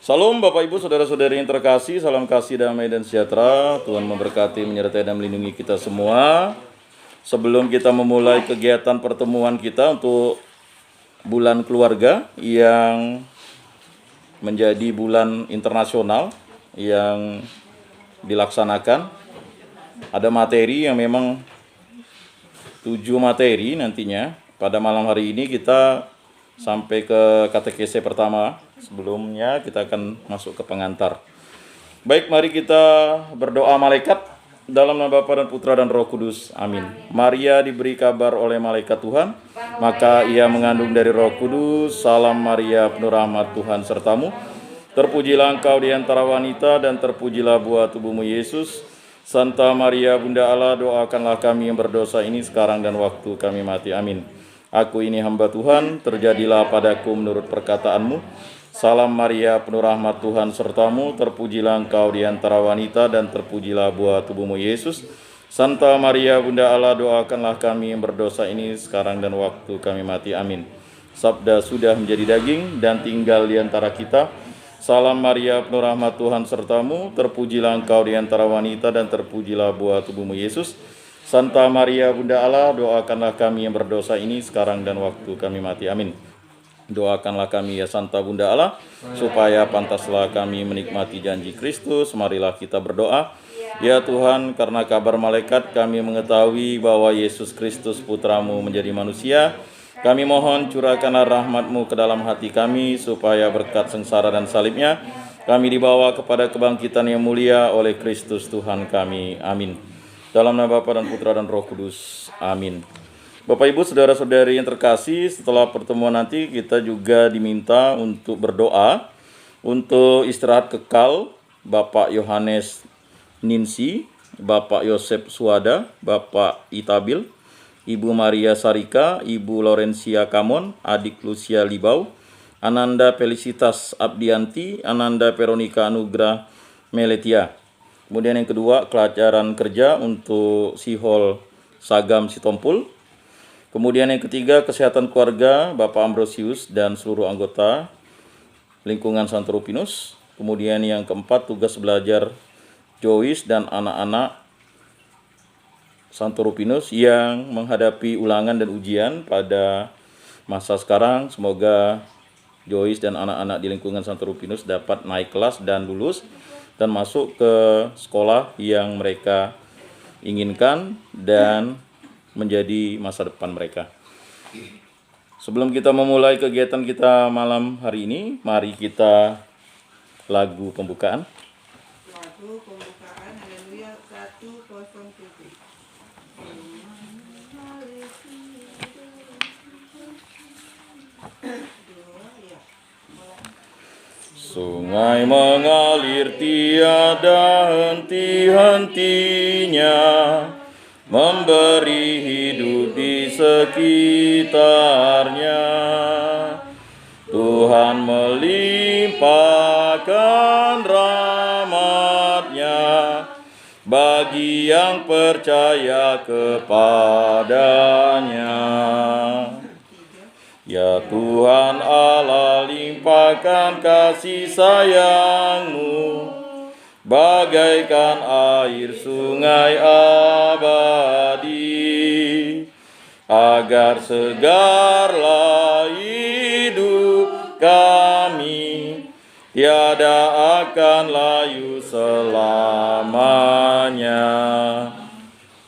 Salam Bapak Ibu Saudara-saudari yang terkasih, salam kasih damai dan sejahtera. Tuhan memberkati, menyertai dan melindungi kita semua. Sebelum kita memulai kegiatan pertemuan kita untuk bulan keluarga yang menjadi bulan internasional yang dilaksanakan, ada materi yang memang 7 materi nantinya. Pada malam hari ini kita sampai ke katekese pertama. Sebelumnya kita akan masuk ke pengantar. Baik, mari kita berdoa malaikat dalam nama Bapa dan Putra dan Roh Kudus. Amin. Maria diberi kabar oleh malaikat Tuhan, maka ia mengandung dari Roh Kudus. Salam Maria, penuh rahmat, Tuhan sertamu. Terpujilah engkau di antara wanita dan terpujilah buah tubuhmu Yesus. Santa Maria Bunda Allah, doakanlah kami yang berdosa ini sekarang dan waktu kami mati. Amin. Aku ini hamba Tuhan, terjadilah padaku menurut perkataanmu. Salam Maria, penuh rahmat, Tuhan sertamu. Terpujilah engkau di antara wanita dan terpujilah buah tubuhmu Yesus. Santa Maria Bunda Allah, doakanlah kami yang berdosa ini sekarang dan waktu kami mati. Amin. Sabda sudah menjadi daging dan tinggal di antara kita. Salam Maria, penuh rahmat, Tuhan sertamu. Terpujilah engkau di antara wanita dan terpujilah buah tubuhmu Yesus. Santa Maria Bunda Allah, doakanlah kami yang berdosa ini sekarang dan waktu kami mati. Amin. Doakanlah kami ya Santa Bunda Allah, supaya pantaslah kami menikmati janji Kristus. Marilah kita berdoa. Ya Tuhan, karena kabar malaikat kami mengetahui bahwa Yesus Kristus Putramu menjadi manusia. Kami mohon curahkanlah rahmat-Mu ke dalam hati kami, supaya berkat sengsara dan salibnya kami dibawa kepada kebangkitan yang mulia oleh Kristus Tuhan kami. Amin. Dalam nama Bapa dan Putra dan Roh Kudus. Amin. Bapak Ibu saudara-saudari yang terkasih, setelah pertemuan nanti kita juga diminta untuk berdoa untuk istirahat kekal Bapak Yohanes Ninsi, Bapak Yosef Suada, Bapak Itabil, Ibu Maria Sarika, Ibu Laurencia Kamon, Adik Lucia Libau, Ananda Felicitas Abdianti, Ananda Veronica Anugrah Meletia. Kemudian yang kedua, pelajaran kerja untuk Sihol Sagam Sitompul. Kemudian yang ketiga, kesehatan keluarga Bapak Ambrosius dan seluruh anggota lingkungan Santo Rupinus. Kemudian yang keempat, tugas belajar Joyce dan anak-anak Santo Rupinus yang menghadapi ulangan dan ujian pada masa sekarang. Semoga Joyce dan anak-anak di lingkungan Santo Rupinus dapat naik kelas dan lulus dan masuk ke sekolah yang mereka inginkan dan menjadi masa depan mereka. Sebelum kita memulai kegiatan kita malam hari ini, mari kita lagu pembukaan. Lagu pembukaan Haleluya 107. Sungai mengalir tiada henti-hentinya, memberi hidup di sekitarnya. Tuhan melimpahkan rahmat-Nya bagi yang percaya kepadanya. Ya Tuhan Allah, limpahkan kasih sayang-Mu bagaikan air sungai abadi, agar segarlah hidup kami, tiada akan layu selamanya.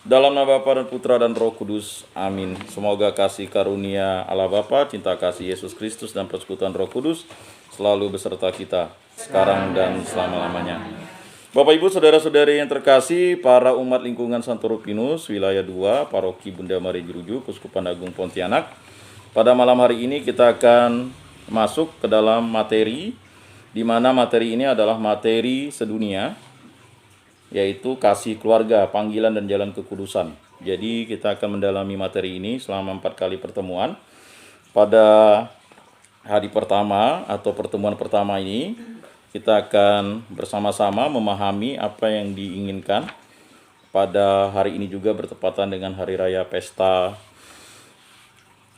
Dalam nama Bapa dan Putra dan Roh Kudus. Amin. Semoga kasih karunia Allah Bapa, cinta kasih Yesus Kristus dan persekutuan Roh Kudus selalu beserta kita sekarang dan selama-lamanya. Bapak Ibu saudara-saudari yang terkasih, para umat lingkungan Santo Rupinus wilayah 2 Paroki Bunda Maria Jeruju, Keuskupan Agung Pontianak. Pada malam hari ini kita akan masuk ke dalam materi, di mana materi ini adalah materi sedunia, yaitu kasih keluarga, panggilan dan jalan kekudusan. Jadi kita akan mendalami materi ini selama 4 kali pertemuan. Pada hari pertama atau pertemuan pertama ini, kita akan bersama-sama memahami apa yang diinginkan. Pada hari ini juga bertepatan dengan Hari Raya Pesta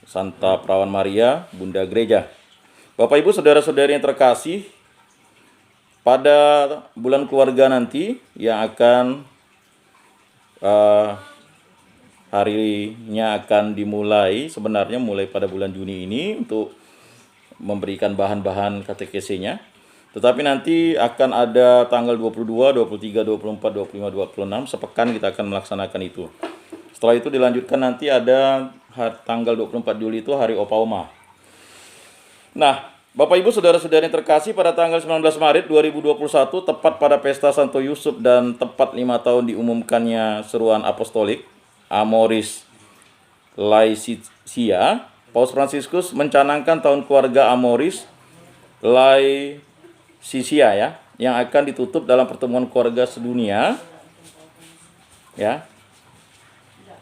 Santa Perawan Maria, Bunda Gereja. Bapak Ibu saudara-saudari yang terkasih, pada bulan keluarga nanti yang akan harinya akan dimulai, sebenarnya mulai pada bulan Juni ini untuk memberikan bahan-bahan katekesinya. Tetapi nanti akan ada tanggal 22, 23, 24, 25, 26, sepekan kita akan melaksanakan itu. Setelah itu dilanjutkan nanti ada tanggal 24 Juli itu hari Opa Oma. Nah, Bapak Ibu Saudara-saudari yang terkasih, pada tanggal 19 Maret 2021 tepat pada pesta Santo Yusuf dan tepat 5 tahun diumumkannya seruan apostolik Amoris Laetitia, Paus Fransiskus mencanangkan tahun keluarga Amoris Laetitia ya, yang akan ditutup dalam pertemuan keluarga sedunia ya,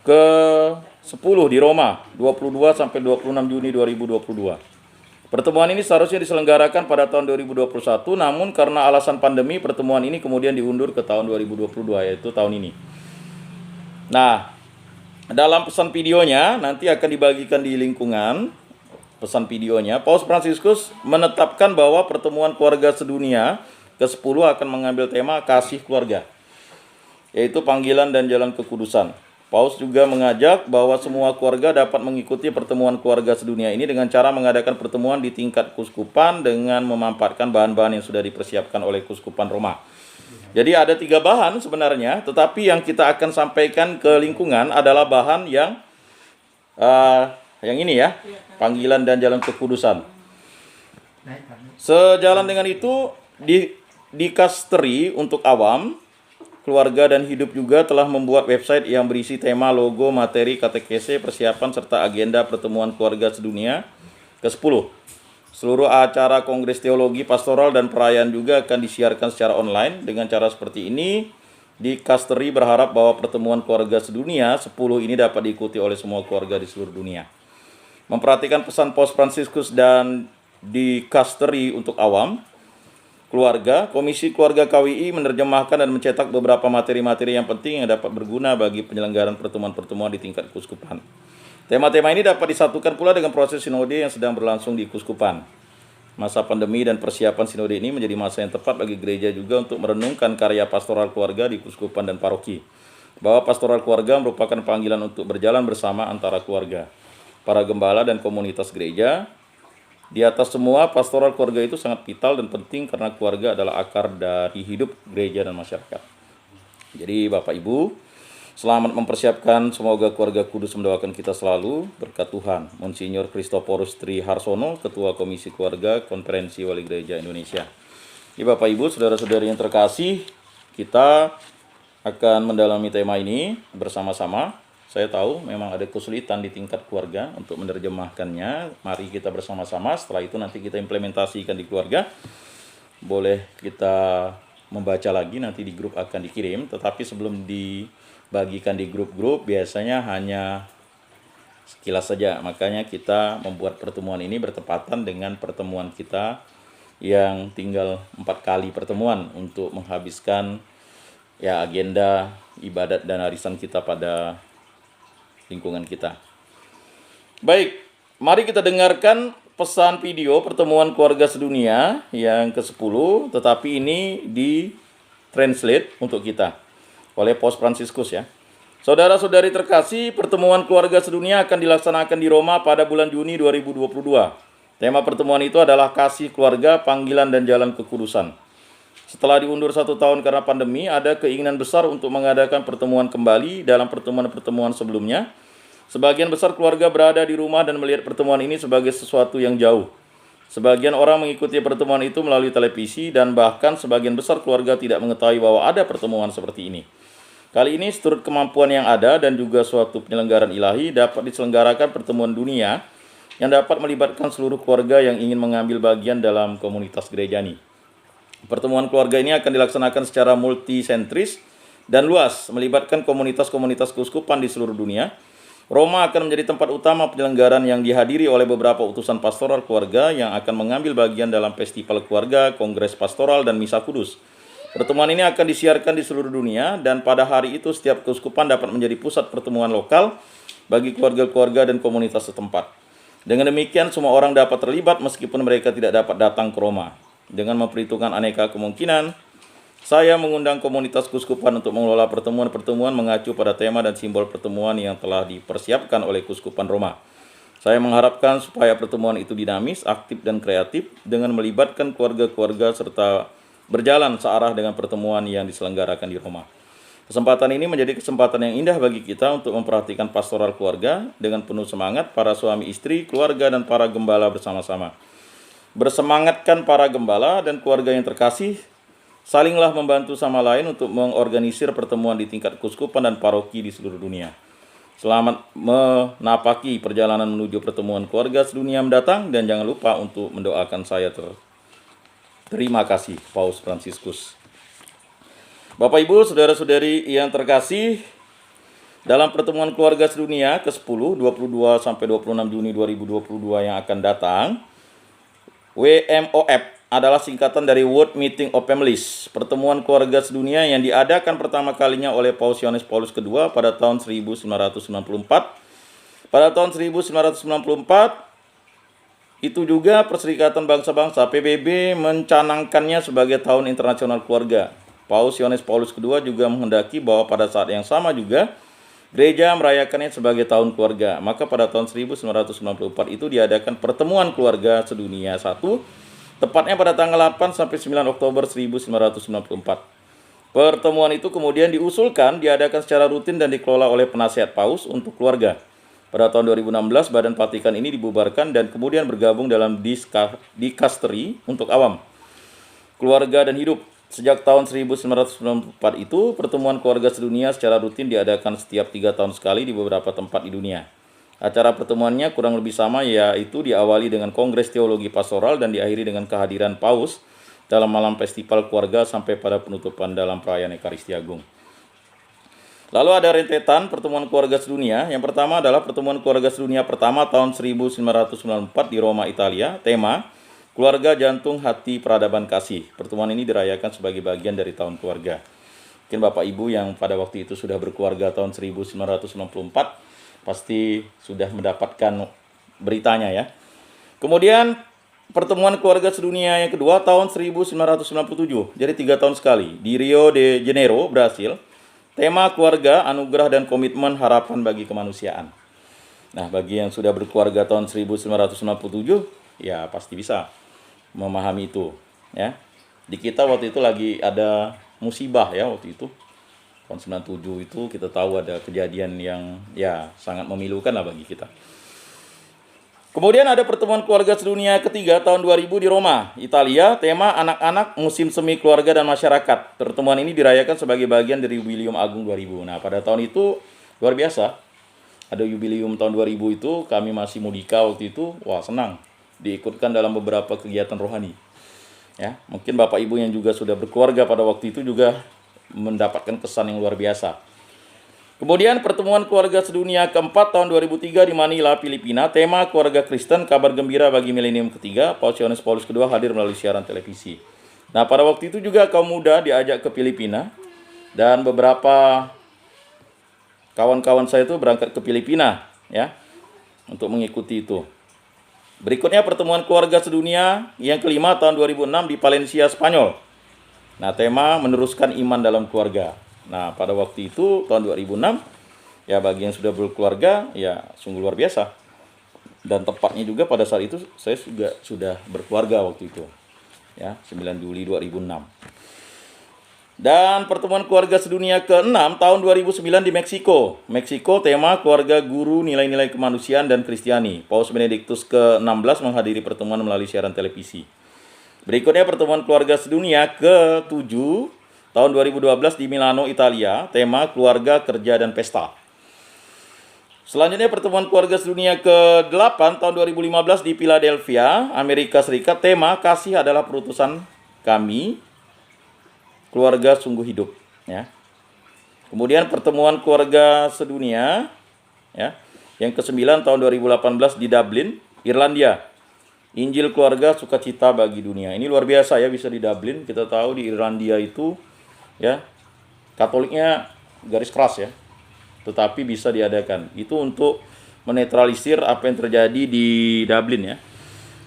ke-10 di Roma 22 sampai 26 Juni 2022. Pertemuan ini seharusnya diselenggarakan pada tahun 2021, namun karena alasan pandemi, pertemuan ini kemudian diundur ke tahun 2022, yaitu tahun ini. Nah, dalam pesan videonya, nanti akan dibagikan di lingkungan, pesan videonya, Paus Fransiskus menetapkan bahwa pertemuan keluarga sedunia ke-10 akan mengambil tema kasih keluarga, yaitu panggilan dan jalan kekudusan. Paus juga mengajak bahwa semua keluarga dapat mengikuti pertemuan keluarga sedunia ini dengan cara mengadakan pertemuan di tingkat kuskupan dengan memanfaatkan bahan-bahan yang sudah dipersiapkan oleh Kuskupan Roma. Jadi ada 3 bahan sebenarnya, tetapi yang kita akan sampaikan ke lingkungan adalah bahan yang ini ya, panggilan dan jalan kekudusan. Sejalan dengan itu, di dikasteri untuk awam, keluarga dan hidup juga telah membuat website yang berisi tema, logo, materi, katekese, persiapan, serta agenda pertemuan keluarga sedunia ke-10. Seluruh acara kongres teologi, pastoral, dan perayaan juga akan disiarkan secara online. Dengan cara seperti ini, dikasteri berharap bahwa pertemuan keluarga sedunia 10 ini dapat diikuti oleh semua keluarga di seluruh dunia. Memperhatikan pesan Paus Fransiskus dan dikasteri untuk awam, keluarga, Komisi Keluarga KWI menerjemahkan dan mencetak beberapa materi-materi yang penting yang dapat berguna bagi penyelenggaraan pertemuan-pertemuan di tingkat kuskupan. Tema-tema ini dapat disatukan pula dengan proses sinode yang sedang berlangsung di kuskupan. Masa pandemi dan persiapan sinode ini menjadi masa yang tepat bagi gereja juga untuk merenungkan karya pastoral keluarga di kuskupan dan paroki. Bahwa pastoral keluarga merupakan panggilan untuk berjalan bersama antara keluarga, para gembala, dan komunitas gereja. Di atas semua, pastoral keluarga itu sangat vital dan penting karena keluarga adalah akar dari hidup gereja dan masyarakat. Jadi Bapak Ibu, selamat mempersiapkan, semoga keluarga kudus mendoakan kita selalu, berkat Tuhan. Monsinyur Christophorus Triharsono, Ketua Komisi Keluarga Konferensi Wali Gereja Indonesia. Jadi Bapak Ibu, saudara-saudari yang terkasih, kita akan mendalami tema ini bersama-sama. Saya tahu memang ada kesulitan di tingkat keluarga untuk menerjemahkannya. Mari kita bersama-sama, setelah itu nanti kita implementasikan di keluarga. Boleh kita membaca lagi, nanti di grup akan dikirim. Tetapi sebelum dibagikan di grup-grup, biasanya hanya sekilas saja. Makanya kita membuat pertemuan ini bertepatan dengan pertemuan kita yang tinggal 4 kali pertemuan untuk menghabiskan ya agenda ibadat dan arisan kita pada lingkungan kita. Baik, mari kita dengarkan pesan video pertemuan keluarga sedunia yang ke-10, tetapi ini di-translate untuk kita oleh Paus Fransiskus ya. Saudara-saudari terkasih, pertemuan keluarga sedunia akan dilaksanakan di Roma pada bulan Juni 2022. Tema pertemuan itu adalah kasih keluarga, panggilan dan jalan kekudusan. Setelah diundur 1 tahun karena pandemi, ada keinginan besar untuk mengadakan pertemuan kembali dalam pertemuan-pertemuan sebelumnya. Sebagian besar keluarga berada di rumah dan melihat pertemuan ini sebagai sesuatu yang jauh. Sebagian orang mengikuti pertemuan itu melalui televisi, dan bahkan sebagian besar keluarga tidak mengetahui bahwa ada pertemuan seperti ini. Kali ini, seturut kemampuan yang ada dan juga suatu penyelenggaraan ilahi, dapat diselenggarakan pertemuan dunia yang dapat melibatkan seluruh keluarga yang ingin mengambil bagian dalam komunitas gerejani. Pertemuan keluarga ini akan dilaksanakan secara multisentris dan luas, melibatkan komunitas-komunitas keuskupan di seluruh dunia. Roma akan menjadi tempat utama penyelenggaraan yang dihadiri oleh beberapa utusan pastoral keluarga yang akan mengambil bagian dalam festival keluarga, kongres pastoral, dan misa kudus. Pertemuan ini akan disiarkan di seluruh dunia, dan pada hari itu setiap keuskupan dapat menjadi pusat pertemuan lokal bagi keluarga-keluarga dan komunitas setempat. Dengan demikian, semua orang dapat terlibat meskipun mereka tidak dapat datang ke Roma. Dengan memperhitungkan aneka kemungkinan, saya mengundang komunitas keuskupan untuk mengelola pertemuan-pertemuan mengacu pada tema dan simbol pertemuan yang telah dipersiapkan oleh Keuskupan Roma. Saya mengharapkan supaya pertemuan itu dinamis, aktif, dan kreatif dengan melibatkan keluarga-keluarga serta berjalan searah dengan pertemuan yang diselenggarakan di Roma. Kesempatan ini menjadi kesempatan yang indah bagi kita untuk memperhatikan pastoral keluarga dengan penuh semangat para suami istri, keluarga, dan para gembala bersama-sama. Bersemangatkan para gembala dan keluarga yang terkasih, salinglah membantu sama lain untuk mengorganisir pertemuan di tingkat keuskupan dan paroki di seluruh dunia. Selamat menapaki perjalanan menuju pertemuan keluarga sedunia mendatang, dan jangan lupa untuk mendoakan saya. Terima kasih, Paus Fransiskus. Bapak Ibu, saudara-saudari yang terkasih, dalam pertemuan keluarga sedunia ke-10, 22 sampai 26 Juni 2022 yang akan datang, WMOF adalah singkatan dari World Meeting of Families, pertemuan keluarga sedunia yang diadakan pertama kalinya oleh Paus Yohanes Paulus II pada tahun 1994. Pada tahun 1994, itu juga Perserikatan Bangsa-Bangsa PBB mencanangkannya sebagai Tahun Internasional Keluarga. Paus Yohanes Paulus II juga menghendaki bahwa pada saat yang sama juga gereja merayakannya sebagai Tahun Keluarga. Maka pada tahun 1994 itu diadakan Pertemuan Keluarga Sedunia 1, tepatnya pada tanggal 8 sampai 9 Oktober 1994. Pertemuan itu kemudian diusulkan diadakan secara rutin dan dikelola oleh penasihat Paus untuk keluarga. Pada tahun 2016, Badan Vatikan ini dibubarkan dan kemudian bergabung dalam dikasteri untuk awam, keluarga dan hidup. Sejak tahun 1994 itu, pertemuan keluarga sedunia secara rutin diadakan setiap 3 tahun sekali di beberapa tempat di dunia. Acara pertemuannya kurang lebih sama, yaitu diawali dengan Kongres Teologi Pastoral dan diakhiri dengan kehadiran Paus dalam malam festival keluarga sampai pada penutupan dalam perayaan Ekaristi Agung. Lalu ada rentetan pertemuan keluarga sedunia. Yang pertama adalah pertemuan keluarga sedunia pertama tahun 1994 di Roma, Italia. Tema, Keluarga Jantung Hati Peradaban Kasih. Pertemuan ini dirayakan sebagai bagian dari Tahun Keluarga. Mungkin Bapak Ibu yang pada waktu itu sudah berkeluarga tahun 1994 pasti sudah mendapatkan beritanya ya. Kemudian pertemuan keluarga sedunia yang kedua tahun 1997, jadi 3 tahun sekali, di Rio de Janeiro, Brasil. Tema keluarga, anugerah dan komitmen harapan bagi kemanusiaan. Nah, bagi yang sudah berkeluarga tahun 1997, ya pasti bisa memahami itu ya. Di kita waktu itu lagi ada musibah ya waktu itu. Tahun 97 itu kita tahu ada kejadian yang ya sangat memilukan lah bagi kita. Kemudian ada pertemuan keluarga sedunia ketiga tahun 2000 di Roma, Italia. Tema anak-anak musim semi keluarga dan masyarakat. Pertemuan ini dirayakan sebagai bagian dari Jubileum Agung 2000. Nah, pada tahun itu luar biasa. Ada jubileum tahun 2000 itu, kami masih mudika waktu itu. Wah, senang diikutkan dalam beberapa kegiatan rohani. Ya, mungkin Bapak Ibu yang juga sudah berkeluarga pada waktu itu juga mendapatkan kesan yang luar biasa. Kemudian pertemuan keluarga sedunia keempat tahun 2003 di Manila, Filipina. Tema keluarga Kristen, kabar gembira bagi milenium ketiga. Paus Yohanes Paulus II hadir melalui siaran televisi. Nah, pada waktu itu juga kaum muda diajak ke Filipina. Dan beberapa kawan-kawan saya itu berangkat ke Filipina ya untuk mengikuti itu. Berikutnya pertemuan keluarga sedunia yang kelima tahun 2006 di Valencia, Spanyol. Nah, tema meneruskan iman dalam keluarga. Nah, pada waktu itu tahun 2006 ya bagi yang sudah berkeluarga ya sungguh luar biasa. Dan tepatnya juga pada saat itu saya juga sudah berkeluarga waktu itu. Ya, 9 Juli 2006. Dan pertemuan keluarga sedunia ke-6 tahun 2009 di Meksiko. Meksiko, tema keluarga, guru, nilai-nilai kemanusiaan dan Kristiani. Paus Benediktus ke-16 menghadiri pertemuan melalui siaran televisi. Berikutnya pertemuan keluarga sedunia ke-7 tahun 2012 di Milano, Italia. Tema keluarga, kerja, dan pesta. Selanjutnya pertemuan keluarga sedunia ke-8 tahun 2015 di Philadelphia, Amerika Serikat. Tema kasih adalah perutusan kami, keluarga sungguh hidup. Ya. Kemudian pertemuan keluarga sedunia ya, yang ke-9 tahun 2018 di Dublin, Irlandia. Injil keluarga sukacita bagi dunia. Ini luar biasa ya bisa di Dublin. Kita tahu di Irlandia itu ya Katoliknya garis keras ya. Tetapi bisa diadakan. Itu untuk menetralisir apa yang terjadi di Dublin ya.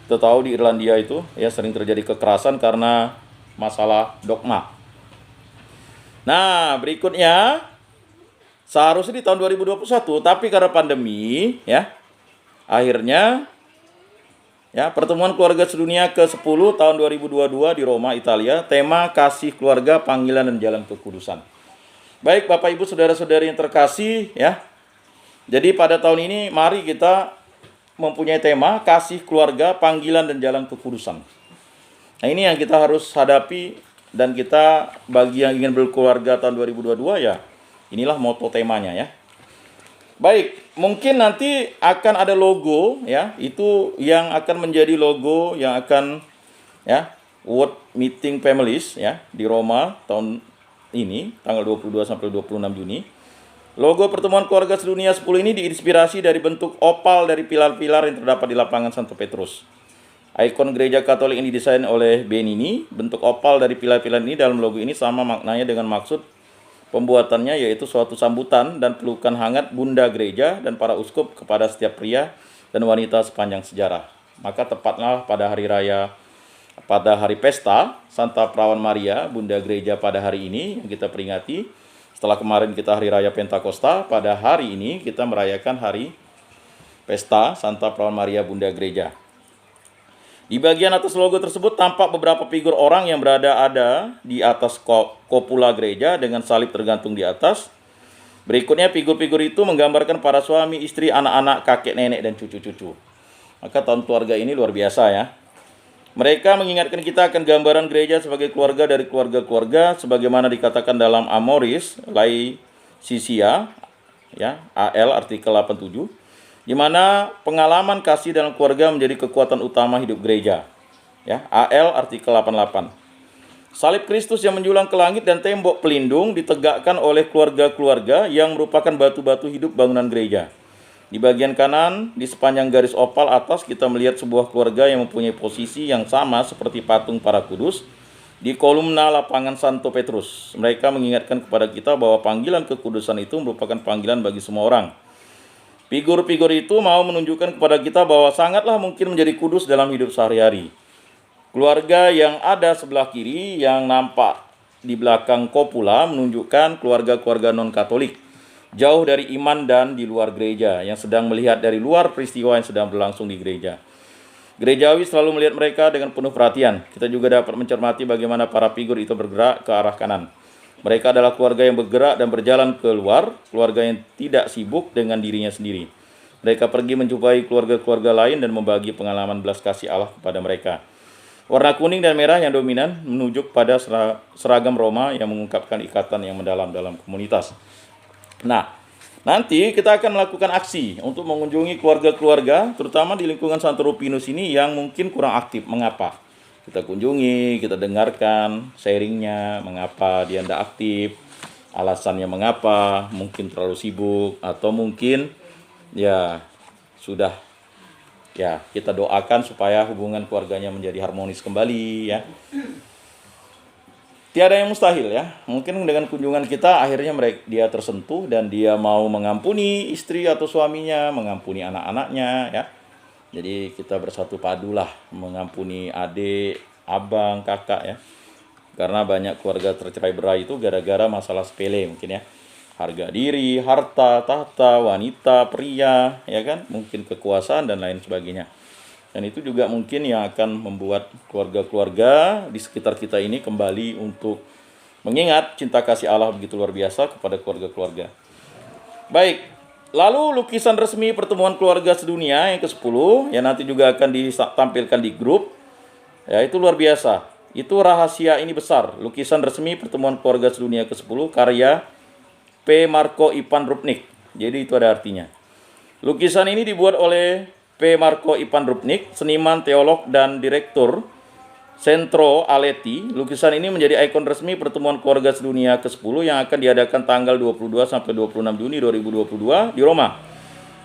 Kita tahu di Irlandia itu ya sering terjadi kekerasan karena masalah dogma. Nah, berikutnya seharusnya di tahun 2021, tapi karena pandemi ya, akhirnya ya pertemuan keluarga sedunia ke-10 tahun 2022 di Roma, Italia, tema kasih keluarga, panggilan dan jalan kekudusan. Baik Bapak Ibu saudara-saudari yang terkasih ya. Jadi pada tahun ini mari kita mempunyai tema kasih keluarga, panggilan dan jalan kekudusan. Nah, ini yang kita harus hadapi, dan kita bagi yang ingin berkeluarga tahun 2022 ya, inilah moto temanya ya. Baik, mungkin nanti akan ada logo ya, itu yang akan menjadi logo yang akan ya World Meeting Families ya di Roma tahun ini tanggal 22 sampai 26 Juni. Logo pertemuan keluarga sedunia 10 ini diinspirasi dari bentuk opal dari pilar-pilar yang terdapat di lapangan Santo Petrus. Ikon gereja Katolik ini didesain oleh Benini. Bentuk opal dari pilar-pilar ini dalam logo ini sama maknanya dengan maksud pembuatannya, yaitu suatu sambutan dan pelukan hangat Bunda Gereja dan para uskup kepada setiap pria dan wanita sepanjang sejarah. Maka tepatlah pada hari pesta Santa Perawan Maria, Bunda Gereja pada hari ini yang kita peringati. Setelah kemarin kita hari raya Pentakosta, pada hari ini kita merayakan hari pesta Santa Perawan Maria, Bunda Gereja. Di bagian atas logo tersebut tampak beberapa figur orang yang ada di atas kopula gereja dengan salib tergantung di atas. Berikutnya figur-figur itu menggambarkan para suami, istri, anak-anak, kakek, nenek, dan cucu-cucu. Maka tahun keluarga ini luar biasa ya. Mereka mengingatkan kita akan gambaran gereja sebagai keluarga dari keluarga-keluarga sebagaimana dikatakan dalam Amoris Laetitia ya, AL artikel 87. Di mana pengalaman kasih dalam keluarga menjadi kekuatan utama hidup gereja. Ya, AL artikel 88. Salib Kristus yang menjulang ke langit dan tembok pelindung ditegakkan oleh keluarga-keluarga yang merupakan batu-batu hidup bangunan gereja. Di bagian kanan, di sepanjang garis opal atas, kita melihat sebuah keluarga yang mempunyai posisi yang sama seperti patung para kudus di kolumna lapangan Santo Petrus. Mereka mengingatkan kepada kita bahwa panggilan kekudusan itu merupakan panggilan bagi semua orang. Figur-figur itu mau menunjukkan kepada kita bahwa sangatlah mungkin menjadi kudus dalam hidup sehari-hari. Keluarga yang ada sebelah kiri yang nampak di belakang kopula menunjukkan keluarga-keluarga non-Katolik, jauh dari iman dan di luar gereja, yang sedang melihat dari luar peristiwa yang sedang berlangsung di gereja. Gerejawi selalu melihat mereka dengan penuh perhatian. Kita juga dapat mencermati bagaimana para figur itu bergerak ke arah kanan. Mereka adalah keluarga yang bergerak dan berjalan keluar, keluarga yang tidak sibuk dengan dirinya sendiri. Mereka pergi menjumpai keluarga-keluarga lain dan membagi pengalaman belas kasih Allah kepada mereka. Warna kuning dan merah yang dominan menunjuk pada seragam Roma yang mengungkapkan ikatan yang mendalam dalam komunitas. Nah, nanti kita akan melakukan aksi untuk mengunjungi keluarga-keluarga, terutama di lingkungan Santo Rupinus ini yang mungkin kurang aktif. Mengapa? Kita kunjungi, kita dengarkan sharingnya, mengapa dia tidak aktif, alasannya mengapa, mungkin terlalu sibuk, atau mungkin ya sudah, ya kita doakan supaya hubungan keluarganya menjadi harmonis kembali ya. Tiada yang mustahil ya. Mungkin dengan kunjungan kita akhirnya dia tersentuh dan dia mau mengampuni istri atau suaminya, mengampuni anak-anaknya ya. Jadi kita bersatu padulah mengampuni adik, abang, kakak ya. Karena banyak keluarga tercerai berai itu gara-gara masalah sepele mungkin ya. Harga diri, harta, tahta, wanita, pria, ya kan? Mungkin kekuasaan dan lain sebagainya. Dan itu juga mungkin yang akan membuat keluarga-keluarga di sekitar kita ini kembali untuk mengingat cinta kasih Allah begitu luar biasa kepada keluarga-keluarga. Baik. Lalu lukisan resmi pertemuan keluarga sedunia yang ke-10 yang nanti juga akan ditampilkan di grup. Ya, itu luar biasa. Itu rahasia ini besar. Lukisan resmi pertemuan keluarga sedunia ke-10 karya P. Marco Ipan Rupnik. Jadi itu ada artinya. Lukisan ini dibuat oleh P. Marco Ipan Rupnik, seniman, teolog dan direktur Centro Aleti. Lukisan ini menjadi ikon resmi pertemuan keluarga sedunia ke-10 yang akan diadakan tanggal 22 sampai 26 Juni 2022 di Roma.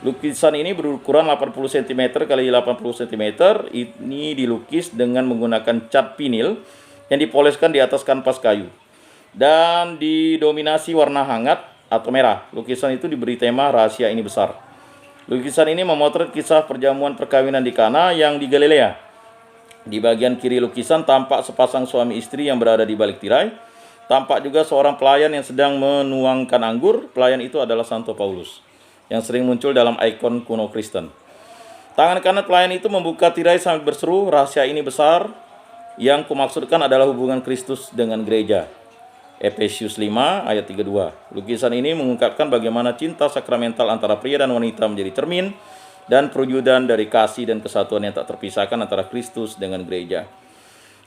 Lukisan ini berukuran 80 cm x 80 cm. Ini dilukis dengan menggunakan cat vinil yang dipoleskan di atas kanvas kayu dan didominasi warna hangat atau merah. Lukisan itu diberi tema rahasia ini besar. Lukisan ini memotret kisah perjamuan perkawinan di Kana yang di Galilea. Di bagian kiri lukisan tampak sepasang suami istri yang berada di balik tirai. Tampak juga seorang pelayan yang sedang menuangkan anggur. Pelayan itu adalah Santo Paulus, yang sering muncul dalam ikon kuno Kristen. Tangan kanan pelayan itu membuka tirai sambil berseru, "Rahasia ini besar, yang kumaksudkan adalah hubungan Kristus dengan gereja." Efesius 5 ayat 32. Lukisan ini mengungkapkan bagaimana cinta sakramental antara pria dan wanita menjadi cermin dan perwujudan dari kasih dan kesatuan yang tak terpisahkan antara Kristus dengan gereja.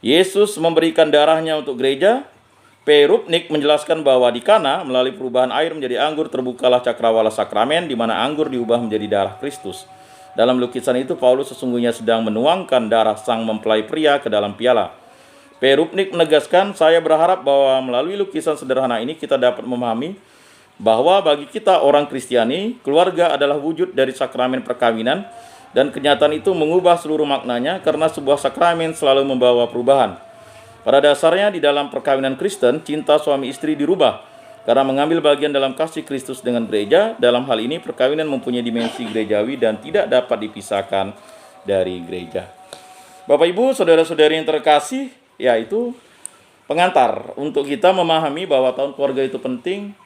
Yesus memberikan darahnya untuk gereja. P. Rupnik menjelaskan bahwa di Kana, melalui perubahan air menjadi anggur, terbukalah cakrawala sakramen, di mana anggur diubah menjadi darah Kristus. Dalam lukisan itu, Paulus sesungguhnya sedang menuangkan darah sang mempelai pria ke dalam piala. P. Rupnik menegaskan, saya berharap bahwa melalui lukisan sederhana ini kita dapat memahami bahwa bagi kita orang Kristiani, keluarga adalah wujud dari sakramen perkawinan, dan kenyataan itu mengubah seluruh maknanya karena sebuah sakramen selalu membawa perubahan. Pada dasarnya di dalam perkawinan Kristen, cinta suami istri dirubah karena mengambil bagian dalam kasih Kristus dengan gereja. Dalam hal ini perkawinan mempunyai dimensi gerejawi dan tidak dapat dipisahkan dari gereja. Bapak Ibu, saudara-saudari yang terkasih, yaitu pengantar untuk kita memahami bahwa tahun keluarga itu penting.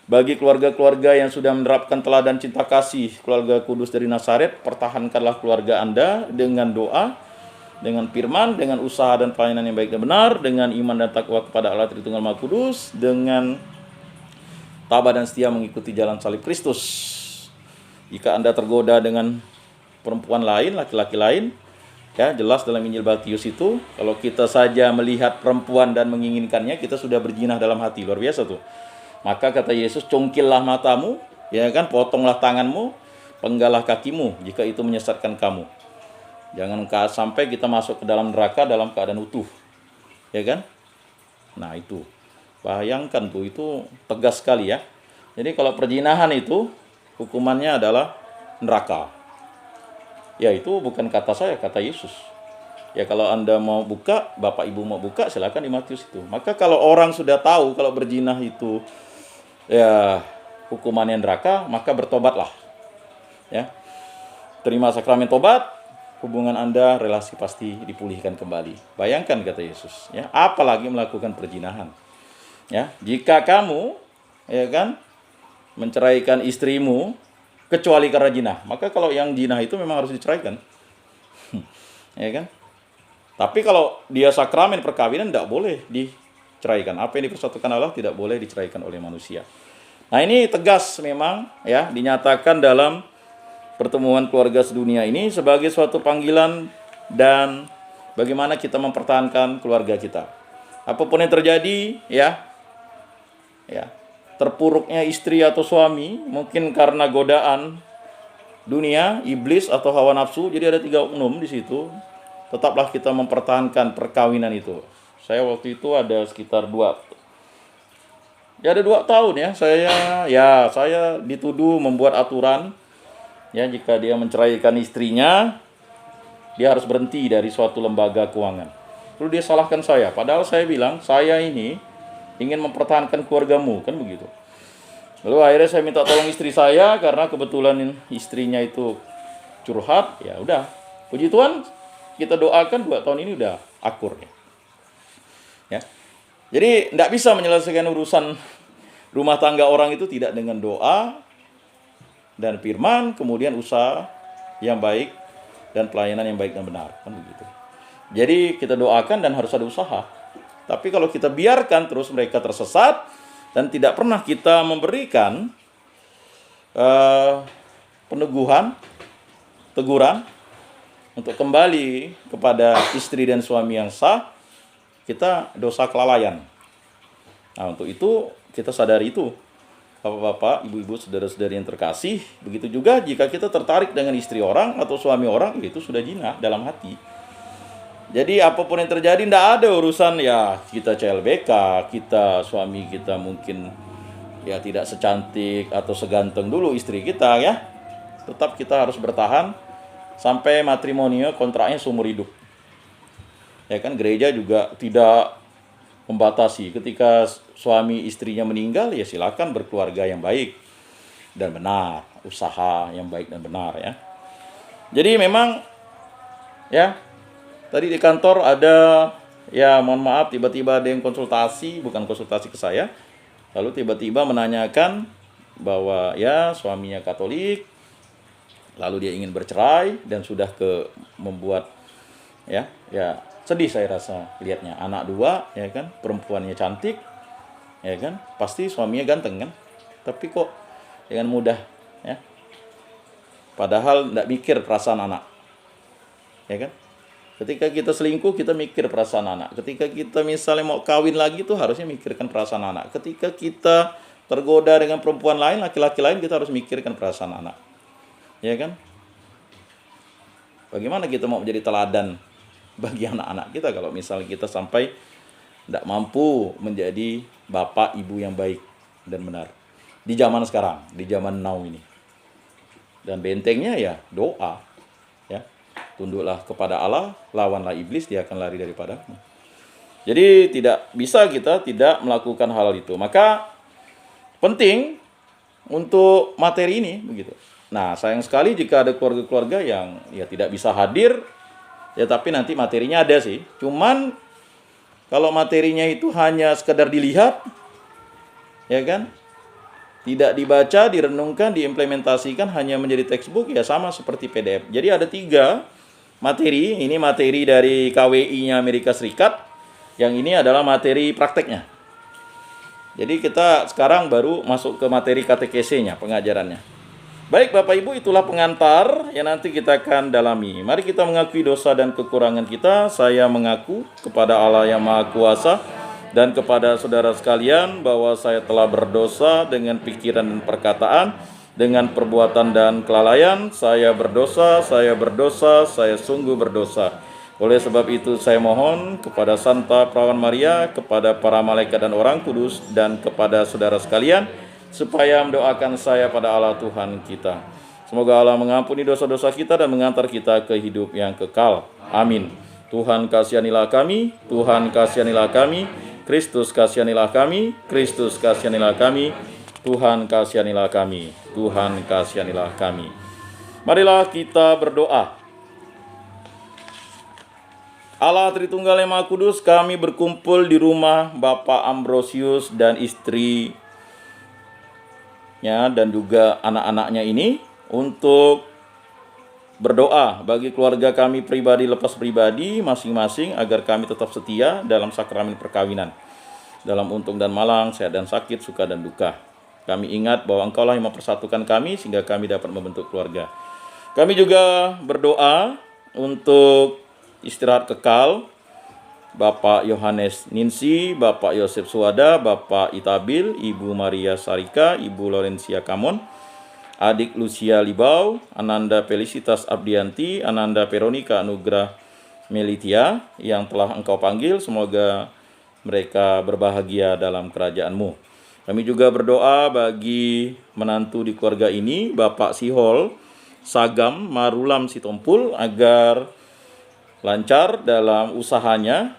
Bagi keluarga-keluarga yang sudah menerapkan teladan cinta kasih keluarga kudus dari Nazaret, pertahankanlah keluarga Anda dengan doa, dengan firman, dengan usaha dan pelayanan yang baik dan benar, dengan iman dan takwa kepada Allah Tritunggal Maha Kudus, dengan tabah dan setia mengikuti jalan salib Kristus. Jika Anda tergoda dengan perempuan lain, laki-laki lain, ya jelas dalam Injil Matius itu, kalau kita saja melihat perempuan dan menginginkannya, kita sudah berzina dalam hati. Luar biasa tuh. Maka kata Yesus, congkillah matamu, ya kan, potonglah tanganmu, penggalah kakimu jika itu menyesatkan kamu. Jangan sampai kita masuk ke dalam neraka dalam keadaan utuh, ya kan? Nah itu, bayangkan tuh, itu tegas sekali ya. Jadi kalau perzinahan itu hukumannya adalah neraka. Ya itu bukan kata saya, kata Yesus. Ya kalau Anda mau buka, Bapak Ibu mau buka, silakan di Matius itu. Maka kalau orang sudah tahu kalau berzina itu ya hukumannya neraka, maka bertobatlah. Ya. Terima sakramen tobat, hubungan Anda, relasi pasti dipulihkan kembali. Bayangkan kata Yesus, ya, apalagi melakukan perzinahan. Ya, jika kamu ya kan menceraikan istrimu kecuali karena zina, maka kalau yang zina itu memang harus diceraikan. Ya kan? Tapi kalau dia sakramen perkawinan tidak boleh diceraikan. Apa yang dipersatukan Allah tidak boleh diceraikan oleh manusia. Nah, ini tegas memang ya dinyatakan dalam pertemuan keluarga sedunia ini sebagai suatu panggilan dan bagaimana kita mempertahankan keluarga kita. Apapun yang terjadi ya terpuruknya istri atau suami mungkin karena godaan dunia, iblis atau hawa nafsu. Jadi ada 3 oknum di situ. Tetaplah kita mempertahankan perkawinan itu. Saya waktu itu ada sekitar 2 tahun ya. Saya dituduh membuat aturan ya, jika dia menceraikan istrinya, dia harus berhenti dari suatu lembaga keuangan. Lalu dia salahkan saya, padahal saya bilang, saya ini ingin mempertahankan keluargamu, kan begitu. Lalu akhirnya saya minta tolong istri saya, karena kebetulan istrinya itu curhat, ya udah. Puji Tuhan, kita doakan 2 tahun ini udah akur ya. Jadi tidak bisa menyelesaikan urusan rumah tangga orang itu tidak dengan doa dan firman, kemudian usaha yang baik dan pelayanan yang baik dan benar, kan begitu. Jadi kita doakan dan harus ada usaha. Tapi kalau kita biarkan terus mereka tersesat dan tidak pernah kita memberikan peneguhan, teguran untuk kembali kepada istri dan suami yang sah, kita dosa kelalaian. Nah, untuk itu kita sadari itu, Bapak-bapak, ibu-ibu, saudara-saudari yang terkasih. Begitu juga jika kita tertarik dengan istri orang atau suami orang, itu sudah zina dalam hati. Jadi apapun yang terjadi, tidak ada urusan ya kita CLBK, kita suami kita mungkin ya tidak secantik atau seganteng dulu istri kita ya. Tetap kita harus bertahan sampai matrimonio, kontraknya seumur hidup. Ya kan, gereja juga tidak membatasi. Ketika suami istrinya meninggal, ya silakan berkeluarga yang baik dan benar, usaha yang baik dan benar ya. Jadi memang ya Tadi di kantor ada, ya mohon maaf, tiba-tiba ada yang konsultasi, bukan konsultasi ke saya, lalu tiba-tiba menanyakan bahwa ya suaminya Katolik, lalu dia ingin bercerai dan sudah membuat ya sedih saya rasa lihatnya. Anak 2, ya kan, perempuannya cantik, ya kan, pasti suaminya ganteng kan, tapi kok dengan mudah, ya, padahal tidak mikir perasaan anak, ya kan. Ketika kita selingkuh, kita mikir perasaan anak. Ketika kita misalnya mau kawin lagi, tuh harusnya mikirkan perasaan anak. Ketika kita tergoda dengan perempuan lain, laki-laki lain, kita harus mikirkan perasaan anak, ya kan. Bagaimana kita mau menjadi teladan bagi anak-anak kita kalau misalnya kita sampai tidak mampu menjadi bapak ibu yang baik dan benar di zaman sekarang, di zaman now ini. Dan bentengnya ya doa, ya, tunduklah kepada Allah, lawanlah iblis, dia akan lari daripadamu. Jadi tidak bisa kita tidak melakukan hal itu. Maka penting untuk materi ini begitu. Nah, sayang sekali jika ada keluarga-keluarga yang ya tidak bisa hadir, ya tapi nanti materinya ada sih. Cuman kalau materinya itu hanya sekedar dilihat, ya kan, tidak dibaca, direnungkan, diimplementasikan, hanya menjadi textbook, ya sama seperti PDF. Jadi ada 3 materi. Ini materi dari KWI-nya Amerika Serikat, yang ini adalah materi prakteknya. Jadi kita sekarang baru masuk ke materi katekese-nya, pengajarannya. Baik Bapak Ibu, itulah pengantar yang nanti kita akan dalami. Mari kita mengakui dosa dan kekurangan kita. Saya mengaku kepada Allah yang Maha Kuasa dan kepada saudara sekalian bahwa saya telah berdosa dengan pikiran dan perkataan, dengan perbuatan dan kelalaian. Saya berdosa, saya sungguh berdosa. Oleh sebab itu saya mohon kepada Santa Perawan Maria, kepada para malaikat dan orang kudus, dan kepada saudara sekalian, supaya mendoakan saya pada Allah Tuhan kita. Semoga Allah mengampuni dosa-dosa kita dan mengantar kita ke hidup yang kekal. Amin. Tuhan kasihanilah kami, Tuhan kasihanilah kami, Kristus kasihanilah kami, Kristus kasihanilah kami, Tuhan kasihanilah kami, Tuhan kasihanilah kami. Marilah kita berdoa. Allah Tritunggal yang Maha Kudus, kami berkumpul di rumah Bapak Ambrosius dan istrinya dan juga anak-anaknya ini untuk berdoa bagi keluarga kami pribadi lepas pribadi masing-masing, agar kami tetap setia dalam sakramen perkawinan, dalam untung dan malang, sehat dan sakit, suka dan duka. Kami ingat bahwa Engkaulah yang mempersatukan kami sehingga kami dapat membentuk keluarga. Kami juga berdoa untuk istirahat kekal Bapak Yohanes Ninsi, Bapak Yosef Suwada, Bapak Itabil, Ibu Maria Sarika, Ibu Lorencia Kamon, adik Lucia Libau, Ananda Felicitas Abdianti, Ananda Veronica Anugrah Melitia yang telah Engkau panggil. Semoga mereka berbahagia dalam kerajaan-Mu. Kami juga berdoa bagi menantu di keluarga ini, Bapak Sihol Sagam Marulam Sitompul, agar lancar dalam usahanya,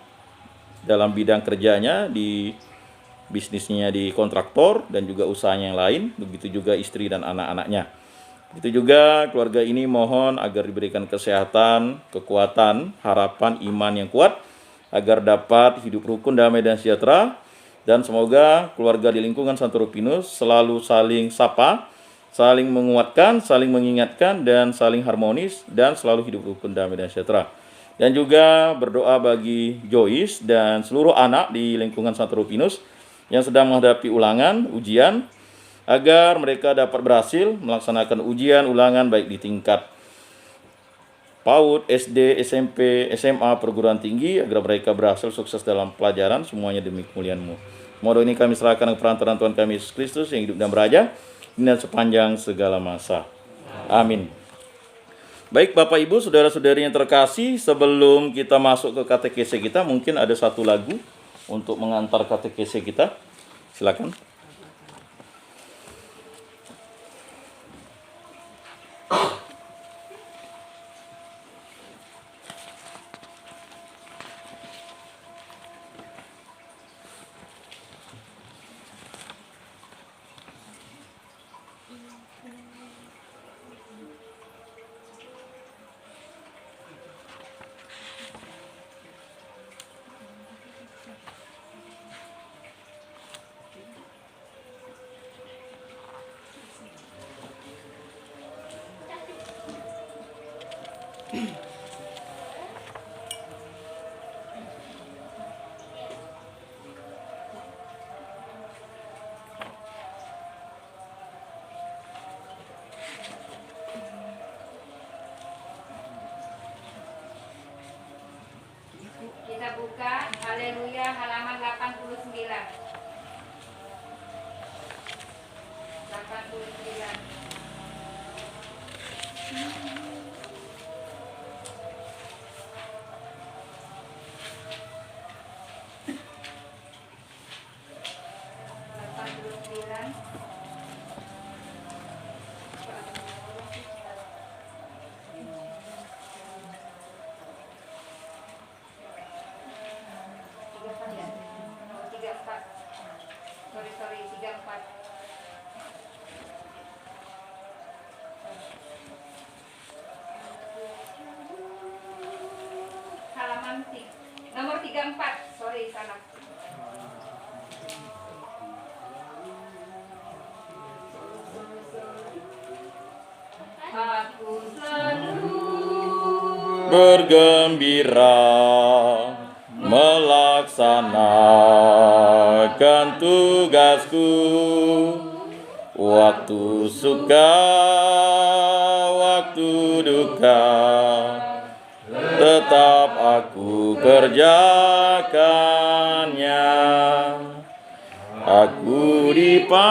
dalam bidang kerjanya, di bisnisnya di kontraktor, dan juga usahanya yang lain. Begitu juga istri dan anak-anaknya. Begitu juga keluarga ini mohon agar diberikan kesehatan, kekuatan, harapan, iman yang kuat, agar dapat hidup rukun, damai, dan sejahtera. Dan semoga keluarga di lingkungan Santo Rupinus selalu saling sapa, saling menguatkan, saling mengingatkan, dan saling harmonis, dan selalu hidup rukun, damai, dan sejahtera. Dan juga berdoa bagi Joyce dan seluruh anak di lingkungan Santo Rupinus yang sedang menghadapi ulangan, ujian, agar mereka dapat berhasil melaksanakan ujian ulangan baik di tingkat PAUD, SD, SMP, SMA, perguruan tinggi, agar mereka berhasil sukses dalam pelajaran, semuanya demi kemuliaan-Mu. Mohon ini kami serahkan ke perantaran Tuhan kami Yesus Kristus yang hidup dan beraja dan sepanjang segala masa. Amin. Baik Bapak Ibu, saudara-saudari yang terkasih, sebelum kita masuk ke katekese kita, mungkin ada satu lagu untuk mengantar katekese kita. Silakan. Halaman nomor 34, sorry salah. Aku selalu bergembira melaksanakan tugasku, waktu suka, waktu duka, tetap aku kerjakannya. Aku dipanggil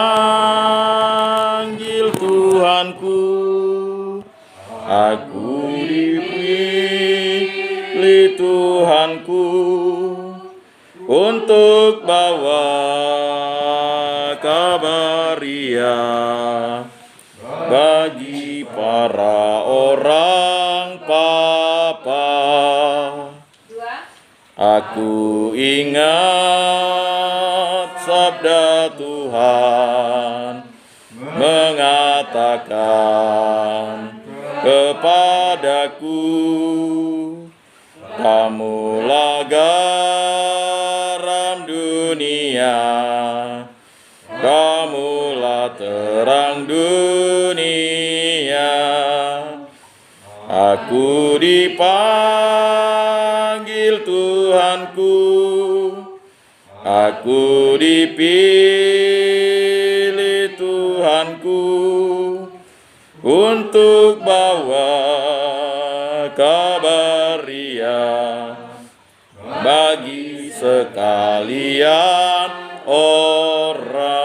Tuhanku, aku dipilih Tuhanku untuk bawa kabar Dia bagi para orang papa. Aku ingat sabda Tuhan mengatakan kepadaku, kamulah garam dunia, kamulah terang dunia. Aku dipanggil Tuhanku, aku dipilih Tuhanku untuk bawa kabar Dia bagi sekalian orang.